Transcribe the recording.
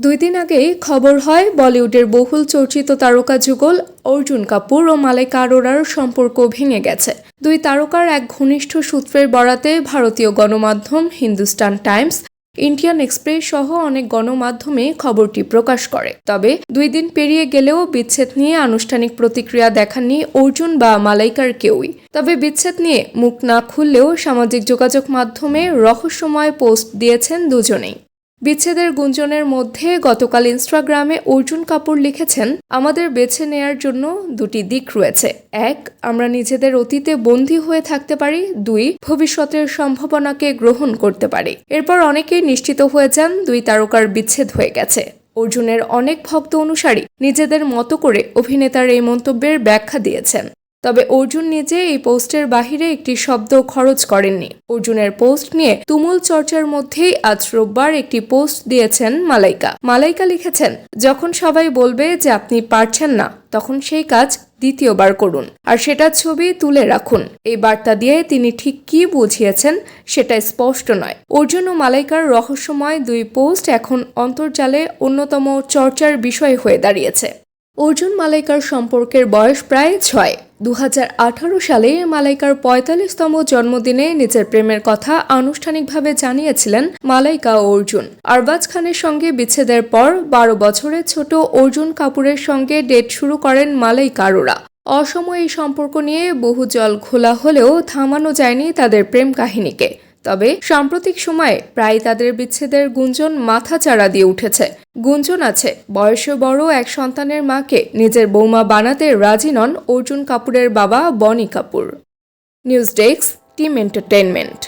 দুই দিন আগেই খবর হয় বলিউডের বহুল চর্চিত তারকা যুগল অর্জুন কাপুর ও মালাইকা আরোরার সম্পর্ক ভেঙে গেছে। দুই তারকার এক ঘনিষ্ঠ সূত্রের বরাতে ভারতীয় গণমাধ্যম হিন্দুস্তান টাইমস, ইন্ডিয়ান এক্সপ্রেস সহ অনেক গণমাধ্যমে খবরটি প্রকাশ করে। তবে 2 দিন পেরিয়ে গেলেও বিচ্ছেদ নিয়ে আনুষ্ঠানিক প্রতিক্রিয়া দেখাননি অর্জুন বা মালাইকার কেউই। তবে বিচ্ছেদ নিয়ে মুখ না খুললেও সামাজিক যোগাযোগ মাধ্যমে রহস্যময় পোস্ট দিয়েছেন দুজনেই। বিচ্ছেদের গুঞ্জনের মধ্যে গতকাল ইনস্টাগ্রামে অর্জুন কাপুর লিখেছেন, আমাদের বেছে নেয়ার জন্য 2টি দিক রয়েছে। 1, আমরা নিজেদের অতীতে বন্দী হয়ে থাকতে পারি। 2, ভবিষ্যতের সম্ভাবনাকে গ্রহণ করতে পারি। এরপর অনেকেই নিশ্চিত হয়ে যান 2 তারকার বিচ্ছেদ হয়ে গেছে। অর্জুনের অনেক ভক্ত অনুসারী নিজেদের মতো করে অভিনেতার এই মন্তব্যের ব্যাখ্যা দিয়েছেন। তবে অর্জুন নিজে এই পোস্টের বাহিরে একটি শব্দ খরচ করেননি। অর্জুনের পোস্ট নিয়ে তুমুল চর্চার মধ্যেই আজ রোববার একটি পোস্ট দিয়েছেন মালাইকা। মালাইকা লিখেছেন, যখন সবাই বলবে যে আপনি পারছেন না, তখন সেই কাজ দ্বিতীয়বার করুন, আর সেটা ছবি তুলে রাখুন। এই বার্তা দিয়ে তিনি ঠিক কি বুঝিয়েছেন সেটা স্পষ্ট নয়। অর্জুন ও মালাইকার রহস্যময় 2 পোস্ট এখন অন্তর্জালে অন্যতম চর্চার বিষয় হয়ে দাঁড়িয়েছে। অর্জুন মালাইকার সম্পর্কের বয়স প্রায় 6। 2018 সালে মালাইকার 45তম জন্মদিনে নিজের প্রেমের কথা আনুষ্ঠানিকভাবে জানিয়েছিলেন মালাইকা ও অর্জুন। আরবাজ খানের সঙ্গে বিচ্ছেদের পর 12 বছরের ছোট অর্জুন কাপুরের সঙ্গে ডেট শুরু করেন মালাইকা আরোরা। অসময়ে এই সম্পর্ক নিয়ে বহু জল ঘোলা হলেও থামানো যায়নি তাদের প্রেম কাহিনীকে। তবে সাম্প্রতিক সময়ে প্রায় তাদের বিচ্ছেদের গুঞ্জন মাথাচাড়া দিয়ে উঠেছে। গুঞ্জন আছে, বয়সে বড় এক সন্তানের মাকে নিজের বৌমা বানাতে রাজি নন অর্জুন কাপুরের বাবা Boney Kapoor. News desk, team entertainment.